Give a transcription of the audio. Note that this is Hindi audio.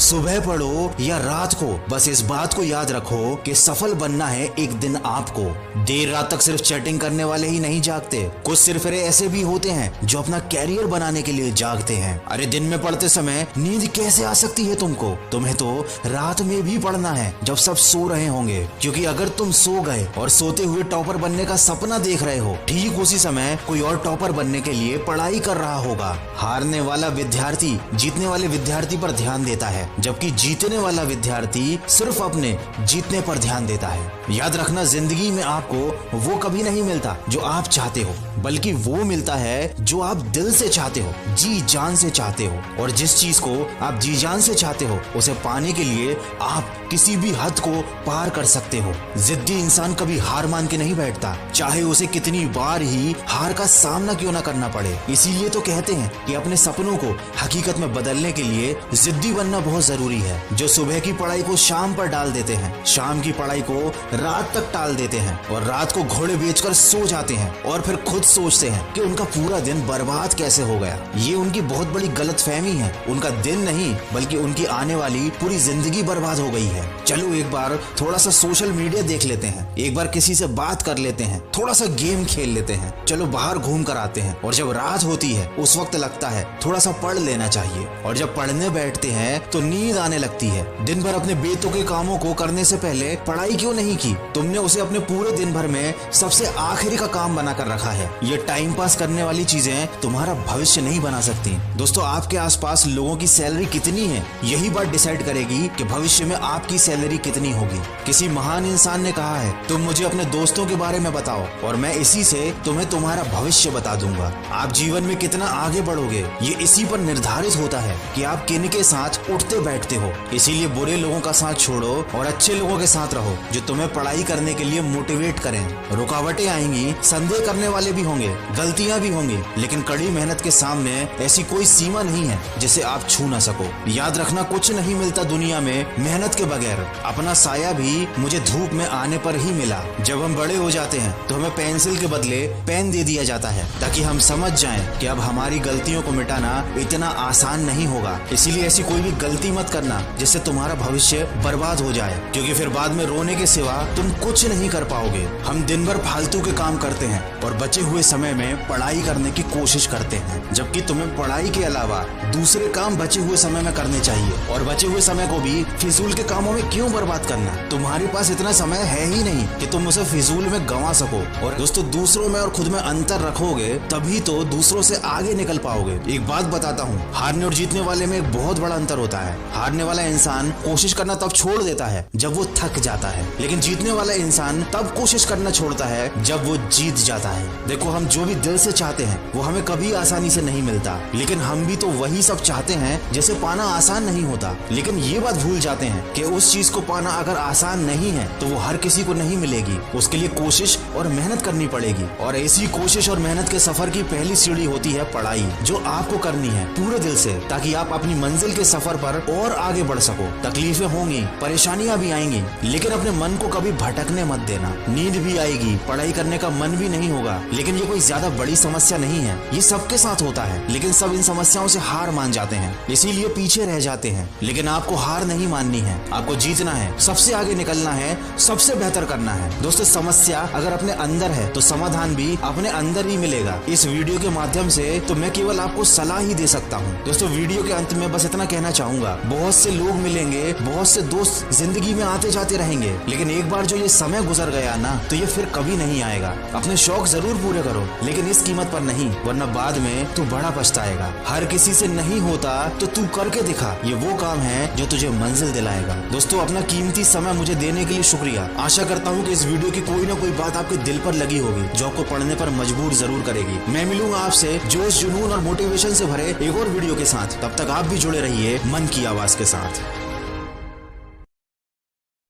सुबह पढ़ो या रात को, बस इस बात को याद रखो कि सफल बनना है एक दिन आपको। देर रात तक सिर्फ चैटिंग करने वाले ही नहीं जागते, कुछ सिर्फ ऐसे भी होते हैं जो अपना कैरियर बनाने के लिए जागते हैं। अरे दिन में पढ़ते समय नींद कैसे आ सकती है तुमको? तुम्हें तो रात में भी पढ़ना है जब सब सो रहे होंगे, क्योंकि अगर तुम सो गए और सोते हुए टॉपर बनने का सपना देख रहे हो, ठीक उसी समय कोई और टॉपर बनने के लिए पढ़ाई कर रहा होगा। हारने वाला विद्यार्थी जीतने वाले विद्यार्थी पर ध्यान देता है, जबकि जीतने वाला विद्यार्थी सिर्फ अपने जीतने पर ध्यान देता है। याद रखना, जिंदगी में आपको वो कभी नहीं मिलता जो आप चाहते हो, बल्कि वो मिलता है जो आप दिल से चाहते हो, जी जान से चाहते हो। और जिस चीज को आप जी जान से चाहते हो, उसे पाने के लिए आप किसी भी हद को पार कर सकते हो। जिद्दी इंसान कभी हार मान के नहीं बैठता, चाहे उसे कितनी बार ही हार का सामना क्यों ना करना पड़े। इसीलिए तो कहते हैं कि अपने सपनों को हकीकत में बदलने के लिए जिद्दी बनना बहुत जरूरी है। जो सुबह की पढ़ाई को शाम पर डाल देते हैं, शाम की पढ़ाई को रात तक टाल देते हैं और रात को घोड़े बेचकर सो जाते हैं और फिर खुद सोचते हैं कि उनका पूरा दिन बर्बाद कैसे हो गया। ये उनकी बहुत बड़ी गलतफहमी है। उनका दिन नहीं, बल्कि उनकी आने वाली पूरी जिंदगी बर्बाद हो गई है। चलो एक बार थोड़ा सा सोशल मीडिया देख लेते हैं, एक बार किसी से बात कर लेते हैं, थोड़ा सा गेम खेल लेते हैं, चलो बाहर घूम कर आते हैं। और जब रात होती है उस वक्त लगता है थोड़ा सा पढ़ लेना चाहिए, और जब पढ़ने बैठते हैं तो नींद आने लगती है। दिन भर अपने बेतुके कामों को करने से पहले पढ़ाई क्यों नहीं की? तुमने उसे अपने पूरे दिन भर में सबसे आखिरी का काम बना कर रखा है। ये टाइम पास करने वाली चीजें तुम्हारा भविष्य नहीं बना सकती। दोस्तों, आपके आसपास लोगों की सैलरी कितनी है, यही बात डिसाइड करेगी कि भविष्य में आपकी सैलरी कितनी होगी। किसी महान इंसान ने कहा है, तुम मुझे अपने दोस्तों के बारे में बताओ और मैं इसी से तुम्हें तुम्हारा भविष्य बता दूंगा। आप जीवन में कितना आगे बढ़ोगे, ये इसी पर निर्धारित होता है कि आप किन के साथ उठते बैठते हो। इसीलिए बुरे लोगों का साथ छोड़ो और अच्छे लोगों के साथ रहो, जो तुम्हें पढ़ाई करने के लिए मोटिवेट करें। रुकावटें आएंगी, संदेह करने वाले भी होंगे, गलतियां भी होंगी, लेकिन कड़ी मेहनत के सामने ऐसी कोई सीमा नहीं है जिसे आप छू ना सको। याद रखना, कुछ नहीं मिलता दुनिया में मेहनत के बगैर। अपना साया भी मुझे धूप में आने पर ही मिला। जब हम बड़े हो जाते हैं तो हमें पेंसिल के बदले पेन दे दिया जाता है, ताकि हम समझ जाएं कि अब हमारी गलतियों को मिटाना इतना आसान नहीं होगा। इसीलिए ऐसी कोई भी गलती मत करना जिससे तुम्हारा भविष्य बर्बाद हो जाए, क्योंकि फिर बाद में रोने के सिवा तुम कुछ नहीं कर पाओगे। हम दिन भर फालतू के काम करते हैं और बचे हुए समय में पढ़ाई करने की कोशिश करते हैं, जबकि तुम्हें पढ़ाई के अलावा दूसरे काम बचे हुए समय में करने चाहिए। और बचे हुए समय को भी फिजूल के कामों में क्यों बर्बाद करना? तुम्हारे पास इतना समय है ही नहीं कि तुम उसे फिजूल में गंवा सको। और दोस्तों, दूसरों में और खुद में अंतर रखोगे तभी तो दूसरों से आगे निकल पाओगे। एक बात बताता हूँ, हारने और जीतने वाले में एक बहुत बड़ा अंतर होता है। हारने वाला इंसान कोशिश करना तब छोड़ देता है जब वो थक जाता है, लेकिन जीतने वाला इंसान तब कोशिश करना छोड़ता है जब वो जीत जाता है। देखो, हम जो भी दिल से चाहते हैं वो हमें कभी आसानी से नहीं मिलता, लेकिन हम भी तो वही सब चाहते हैं जिसे पाना आसान नहीं होता। लेकिन ये बात भूल जाते हैं कि उस चीज को पाना अगर आसान नहीं है तो वो हर किसी को नहीं मिलेगी। उसके लिए कोशिश और मेहनत करनी पड़ेगी, और ऐसी कोशिश और मेहनत के सफर की पहली सीढ़ी होती है पढ़ाई, जो आपको करनी है पूरे दिल से, ताकि आप अपनी मंजिल के सफर पर और आगे बढ़ सको। तकलीफें होंगी, परेशानियां भी आएंगी, लेकिन अपने मन को कभी भटकने मत देना। नींद भी आएगी, पढ़ाई करने का मन भी नहीं होगा, लेकिन ये कोई ज्यादा बड़ी समस्या नहीं है। ये सबके साथ होता है, लेकिन सब इन समस्याओं से हार मान जाते हैं, इसीलिए पीछे रह जाते हैं। लेकिन आपको हार नहीं माननी है, आपको जीतना है, सबसे आगे निकलना है, सबसे बेहतर करना है। दोस्तों, समस्या अगर अपने अंदर है तो समाधान भी अपने अंदर ही मिलेगा। इस वीडियो के माध्यम से तो मैं केवल आपको सलाह ही दे सकता हूँ। दोस्तों, वीडियो के अंत में बस इतना कहना चाहूंगा, बहुत से लोग मिलेंगे, बहुत से दोस्त जिंदगी में आते जाते रहेंगे, लेकिन एक बार जो ये समय गुजर गया ना, तो ये फिर कभी नहीं आएगा। अपने शौक जरूर पूरे करो, लेकिन इस कीमत पर नहीं, वरना बाद में तू बड़ा पछताएगा। हर किसी से नहीं होता तो तू करके दिखा, ये वो काम है जो तुझे मंजिल दिलाएगा। दोस्तों, अपना कीमती समय मुझे देने के लिए शुक्रिया। आशा करता हूँ कि इस वीडियो की कोई ना कोई बात आपके दिल पर लगी होगी, जो आपको पढ़ने पर मजबूर जरूर करेगी। मैं मिलूंगा आपसे जोश, जुनून और मोटिवेशन से भरे एक और वीडियो के साथ। तब तक आप भी जुड़े रहिए मन की आवाज के साथ।